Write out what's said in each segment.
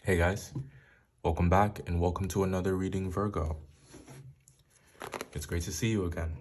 Hey guys, welcome back and welcome to another reading, Virgo. It's great to see you again.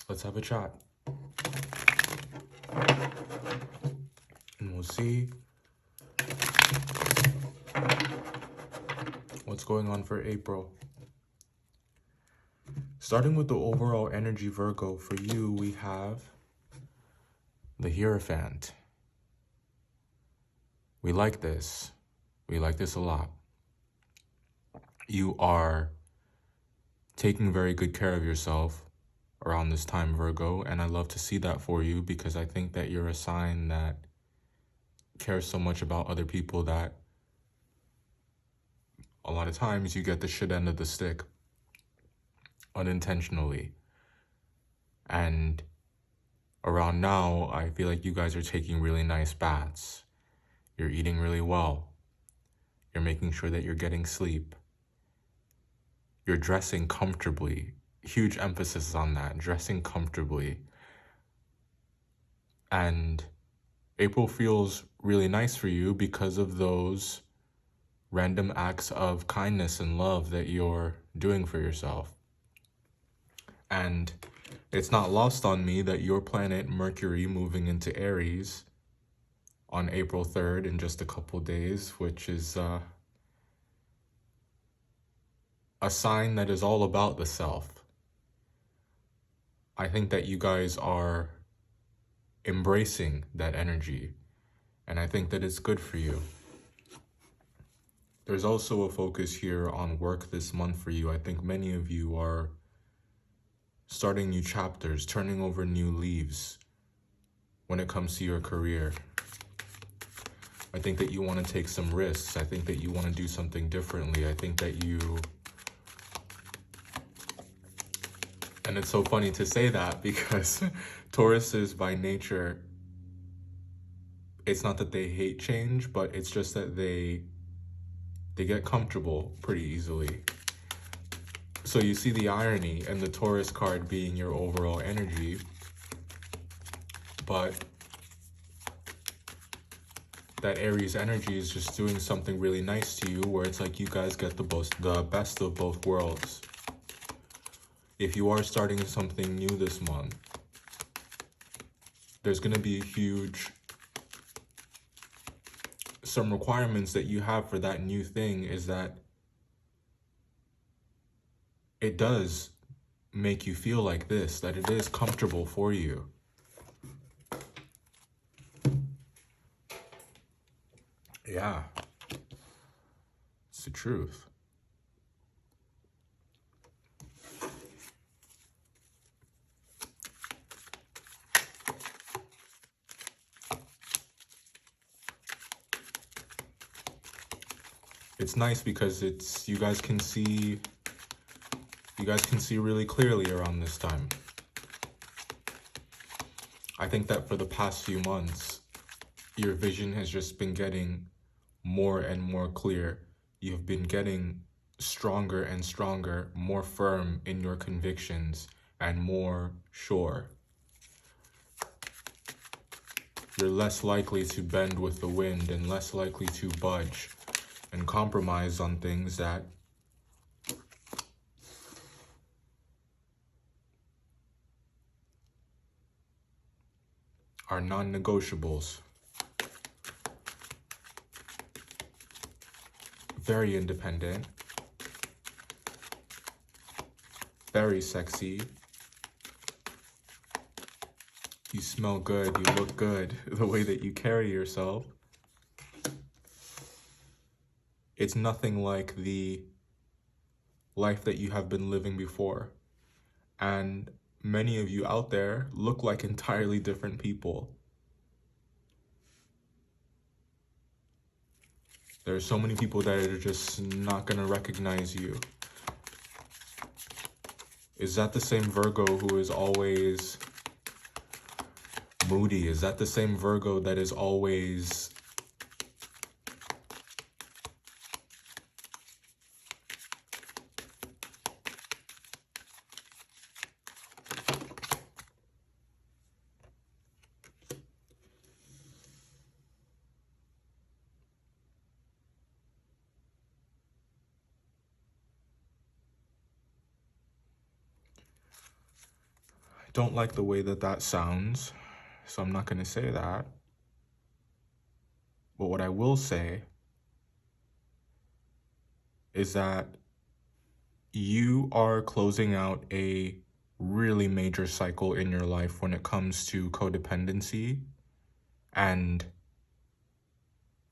Let's have a chat. And we'll see what's going on for April. Starting with the overall energy, Virgo, for you, we have the Hierophant. We like this. We like this a lot. You are taking very good care of yourself around this time, Virgo, and I love to see that for you because I think that you're a sign that cares so much about other people that a lot of times you get the shit end of the stick unintentionally. And around now, I feel like you guys are taking really nice baths. You're eating really well. You're making sure that you're getting sleep. You're dressing comfortably. Huge emphasis on that, dressing comfortably. And April feels really nice for you because of those random acts of kindness and love that you're doing for yourself. And it's not lost on me that your planet Mercury moving into Aries on April 3rd in just a couple days, which is a sign that is all about the self. I think that you guys are embracing that energy, and I think that it's good for you. There's also a focus here on work this month for you. I think many of you are starting new chapters, turning over new leaves when it comes to your career. I think that you want to take some risks. I think that you want to do something differently. I think that you... And it's so funny to say that because Tauruses by nature, it's not that they hate change, but it's just that they get comfortable pretty easily. So you see the irony in the Taurus card being your overall energy, but that Aries energy is just doing something really nice to you where it's like you guys get the best of both worlds. If you are starting something new this month, there's going to be some requirements that you have for that new thing is that it does make you feel like this, that it is comfortable for you. Yeah, it's the truth. It's nice because you guys can see really clearly around this time. I think that for the past few months, your vision has just been getting more and more clear. You've been getting stronger and stronger, more firm in your convictions and more sure. You're less likely to bend with the wind and less likely to budge and compromise on things that are non-negotiables. Very independent, very sexy. You smell good, you look good, the way that you carry yourself. It's nothing like the life that you have been living before. And many of you out there look like entirely different people. There are so many people that are just not going to recognize you. Is that the same Virgo who is always moody? Is that the same Virgo that is always don't like the way that that sounds, so I'm not going to say that. But what I will say is that you are closing out a really major cycle in your life when it comes to codependency, and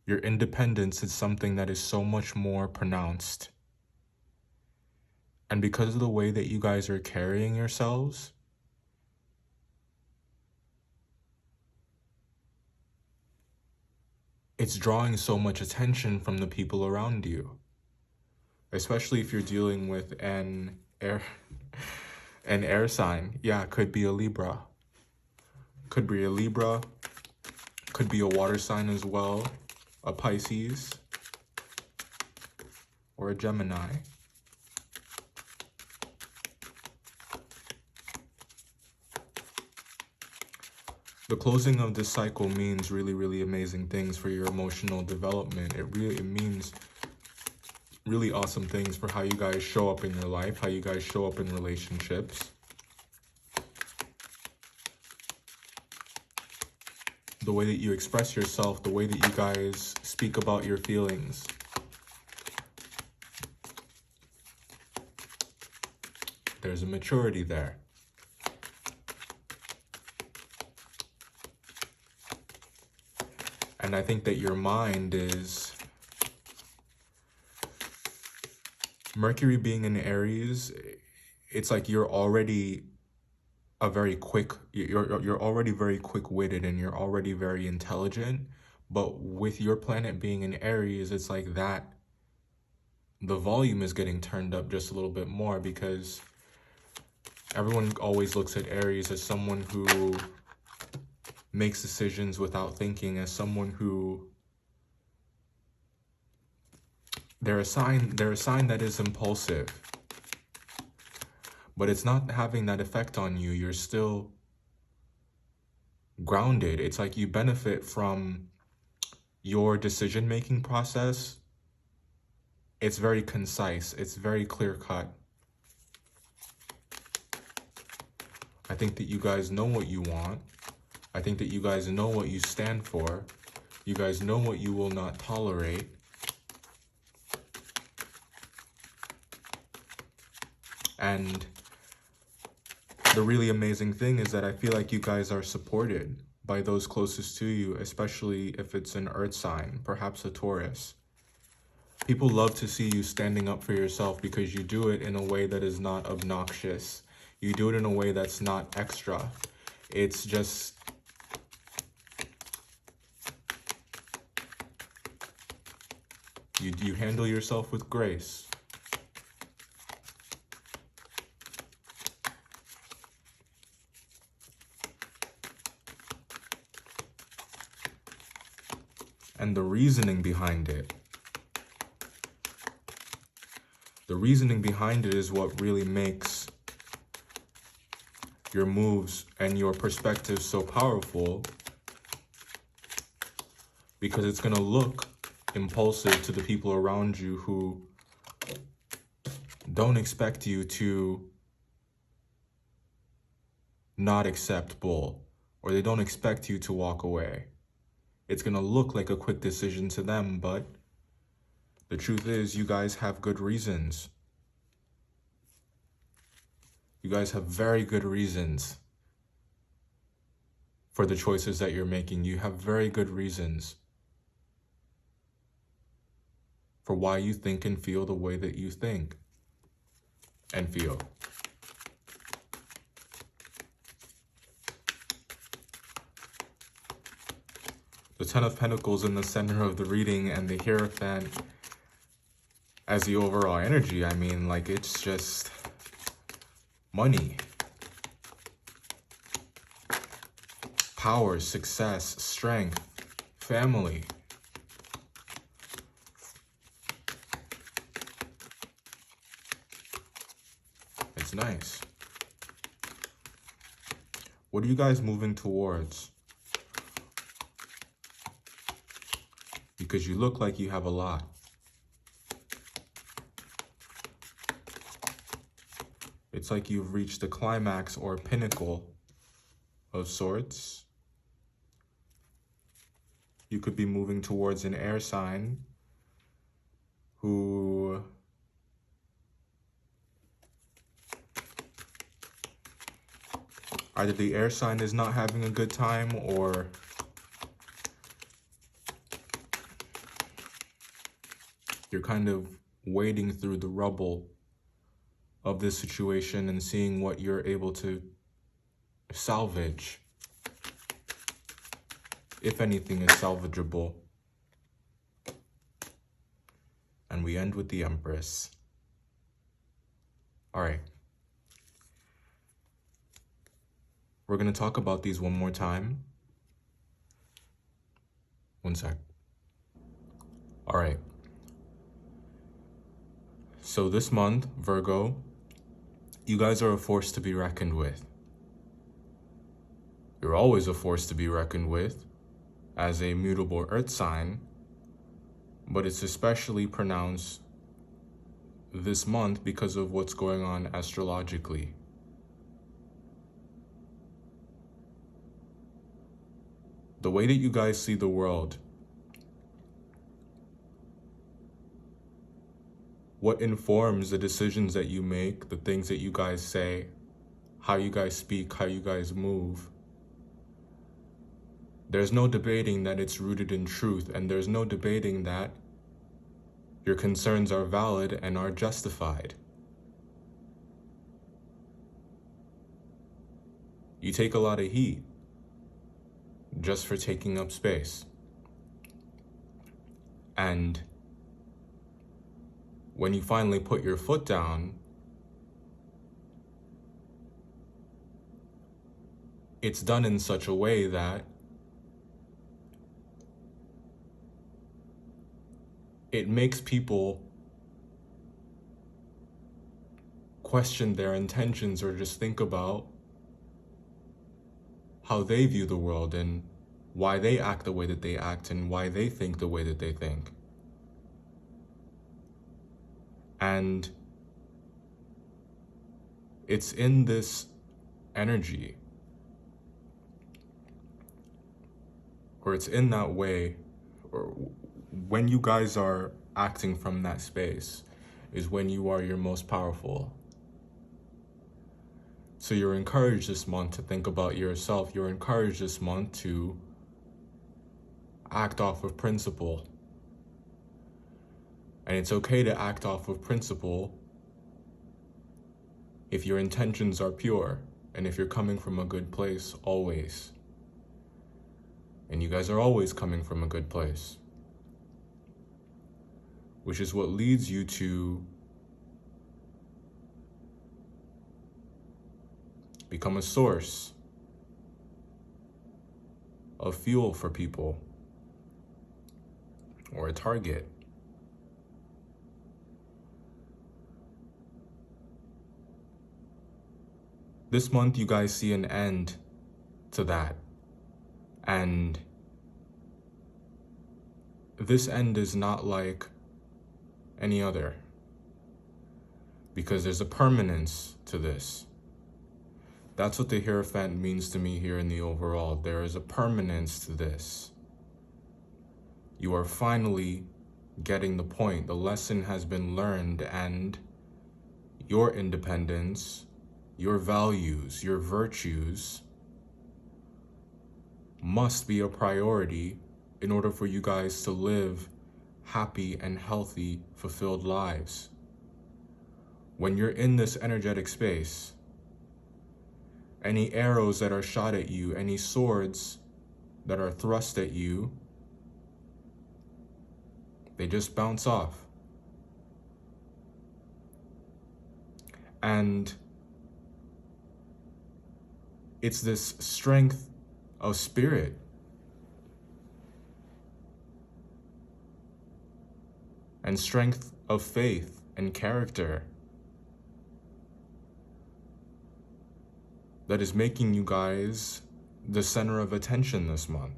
your independence is something that is so much more pronounced. And because of the way that you guys are carrying yourselves, it's drawing so much attention from the people around you, especially if you're dealing with an air sign. Yeah, could be a Libra. Could be a Libra. Could be a water sign as well. A Pisces. Or a Gemini. The closing of this cycle means really, really amazing things for your emotional development. It means really awesome things for how you guys show up in your life, how you guys show up in relationships. The way that you express yourself, the way that you guys speak about your feelings. There's a maturity there. And I think that your mind is... Mercury being in Aries, it's like you're already you're already very quick-witted and you're already very intelligent. But with your planet being in Aries, it's like that the volume is getting turned up just a little bit more, because everyone always looks at Aries as someone who makes decisions without thinking, as someone who they're a sign that is impulsive. But it's not having that effect on you. You're still grounded. It's like you benefit from your decision-making process. It's very concise. It's very clear-cut. I think that you guys know what you want. I think that you guys know what you stand for. You guys know what you will not tolerate. And the really amazing thing is that I feel like you guys are supported by those closest to you, especially if it's an earth sign, perhaps a Taurus. People love to see you standing up for yourself because you do it in a way that is not obnoxious. You do it in a way that's not extra. It's just... You handle yourself with grace. And the reasoning behind it. The reasoning behind it is what really makes your moves and your perspective so powerful, because it's going to look impulsive to the people around you who don't expect you to not accept bull, or they don't expect you to walk away. It's going to look like a quick decision to them, but the truth is you guys have good reasons. You guys have very good reasons for the choices that you're making. You have very good reasons for why you think and feel the way that you think and feel. The Ten of Pentacles in the center of the reading and the Hierophant as the overall energy. I mean, like, it's just money, power, success, strength, family. It's nice. What are you guys moving towards? Because you look like you have a lot. It's like you've reached the climax or pinnacle of sorts. You could be moving towards an air sign who either the air sign is not having a good time, or you're kind of wading through the rubble of this situation and seeing what you're able to salvage, if anything is salvageable. And we end with the Empress. All right. We're going to talk about these one more time. One sec. All right. So this month, Virgo, you guys are a force to be reckoned with. You're always a force to be reckoned with as a mutable earth sign, but it's especially pronounced this month because of what's going on astrologically. The way that you guys see the world, what informs the decisions that you make, the things that you guys say, how you guys speak, how you guys move. There's no debating that it's rooted in truth, and there's no debating that your concerns are valid and are justified. You take a lot of heat just for taking up space. And when you finally put your foot down, it's done in such a way that it makes people question their intentions or just think about how they view the world and why they act the way that they act and why they think the way that they think. And it's in this energy, or it's in that way, or when you guys are acting from that space is when you are your most powerful. So you're encouraged this month to think about yourself. You're encouraged this month to act off of principle. And it's okay to act off of principle if your intentions are pure and if you're coming from a good place always. And you guys are always coming from a good place, which is what leads you to become a source of fuel for people or a target. This month, you guys see an end to that. And this end is not like any other, because there's a permanence to this. That's what the Hierophant means to me here in the overall. There is a permanence to this. You are finally getting the point. The lesson has been learned, and your independence, your values, your virtues must be a priority in order for you guys to live happy and healthy, fulfilled lives. When you're in this energetic space, any arrows that are shot at you, any swords that are thrust at you, they just bounce off. And it's this strength of spirit and strength of faith and character that is making you guys the center of attention this month.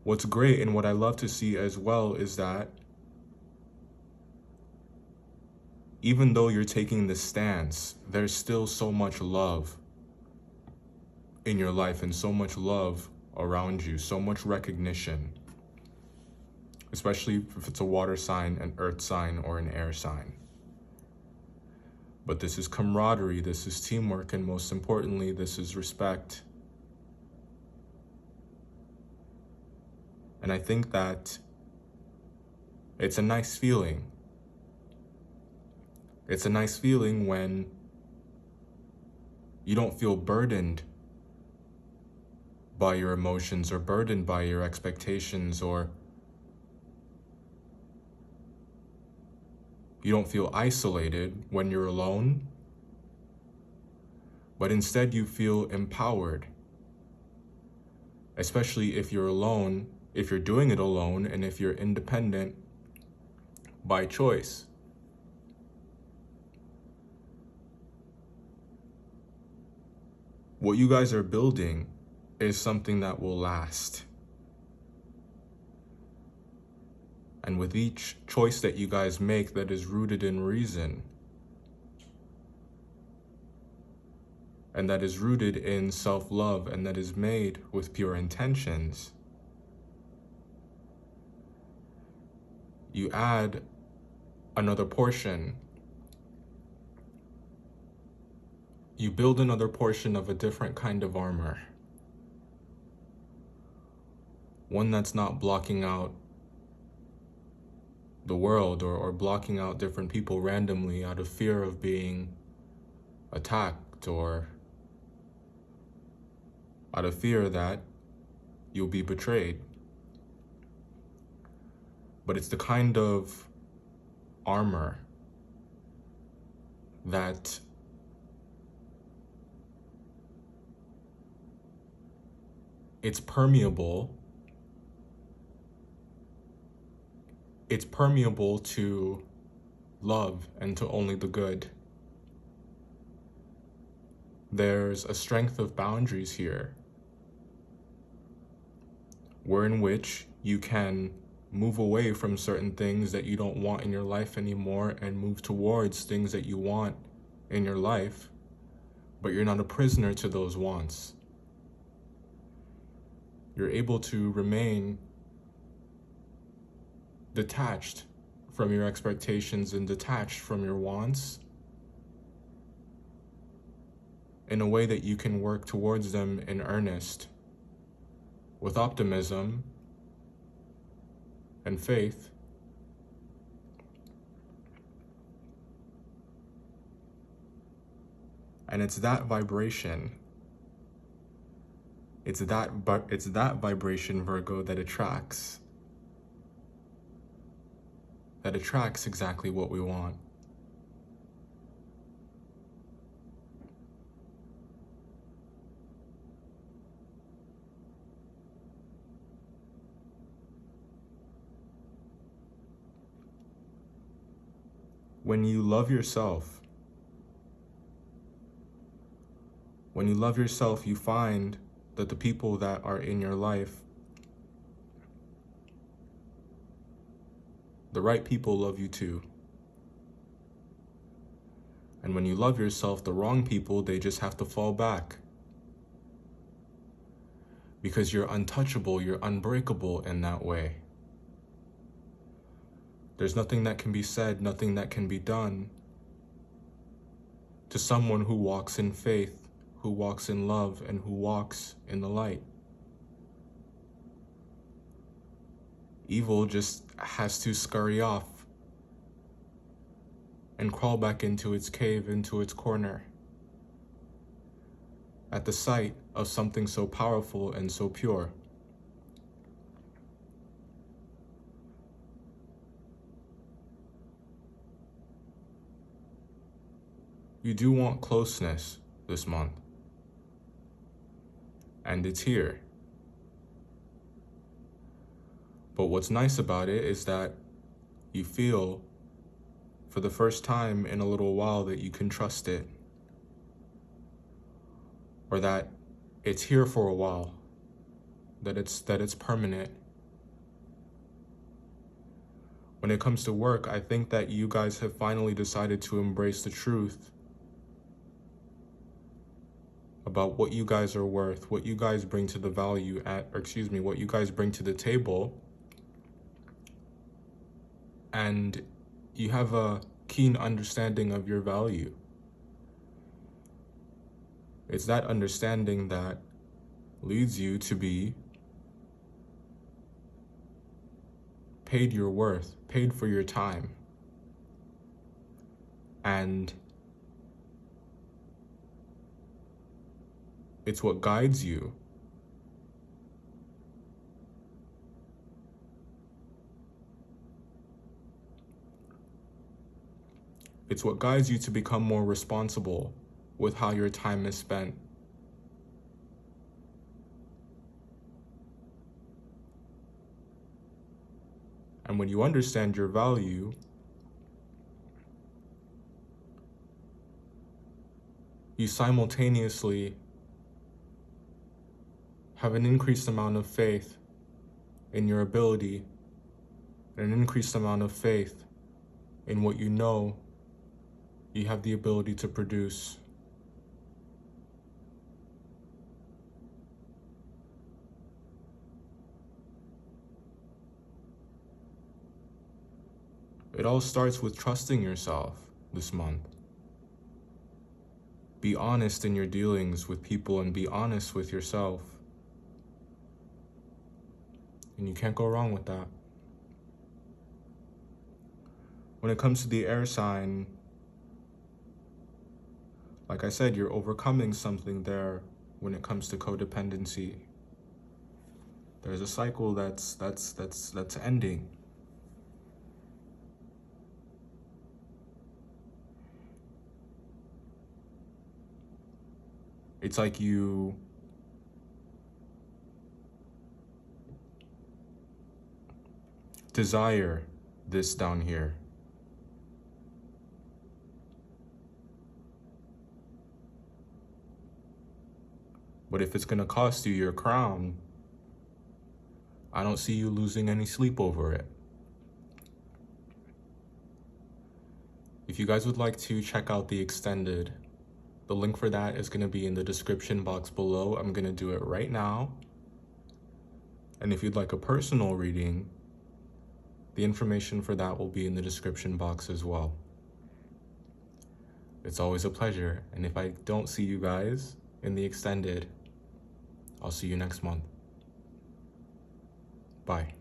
What's great and what I love to see as well is that even though you're taking this stance, there's still so much love in your life and so much love around you, so much recognition, especially if it's a water sign, an earth sign, or an air sign. But this is camaraderie, this is teamwork, and most importantly, this is respect. And I think that it's a nice feeling. It's a nice feeling when you don't feel burdened by your emotions or burdened by your expectations, or you don't feel isolated when you're alone, but instead you feel empowered, especially if you're alone, if you're doing it alone, and if you're independent by choice. What you guys are building is something that will last. And with each choice that you guys make that is rooted in reason, and that is rooted in self-love, and that is made with pure intentions, you add another portion. You build another portion of a different kind of armor. One that's not blocking out the world or blocking out different people randomly out of fear of being attacked, or out of fear that you'll be betrayed. But it's the kind of armor that it's permeable. It's permeable to love and to only the good. There's a strength of boundaries here, wherein which you can move away from certain things that you don't want in your life anymore and move towards things that you want in your life, but you're not a prisoner to those wants. You're able to remain detached from your expectations and detached from your wants in a way that you can work towards them in earnest, with optimism and faith. And it's that vibration, it's that vibration, Virgo, that attracts exactly what we want. When you love yourself, you find that the people that are in your life, the right people, love you too. And when you love yourself, the wrong people, they just have to fall back. Because you're untouchable, you're unbreakable in that way. There's nothing that can be said, nothing that can be done to someone who walks in faith, who walks in love, and who walks in the light. Evil just has to scurry off and crawl back into its cave, into its corner, at the sight of something so powerful and so pure. You do want closeness this month, and it's here. But what's nice about it is that you feel, for the first time in a little while, that you can trust it, or that it's here for a while, that it's permanent. When it comes to work, I think that you guys have finally decided to embrace the truth about what you guys are worth, what you guys bring to the what you guys bring to the table. And you have a keen understanding of your value. It's that understanding that leads you to be paid your worth, paid for your time. And it's what guides you. It's what guides you to become more responsible with how your time is spent. And when you understand your value, you simultaneously have an increased amount of faith in your ability, and an increased amount of faith in what you know you have the ability to produce. It all starts with trusting yourself this month. Be honest in your dealings with people and be honest with yourself. And you can't go wrong with that. When it comes to the air sign, like I said, you're overcoming something there when it comes to codependency. There's a cycle that's ending. It's like you desire this down here. But if it's gonna cost you your crown, I don't see you losing any sleep over it. If you guys would like to check out the extended, the link for that is gonna be in the description box below. I'm gonna do it right now. And if you'd like a personal reading, the information for that will be in the description box as well. It's always a pleasure. And if I don't see you guys in the extended, I'll see you next month. Bye.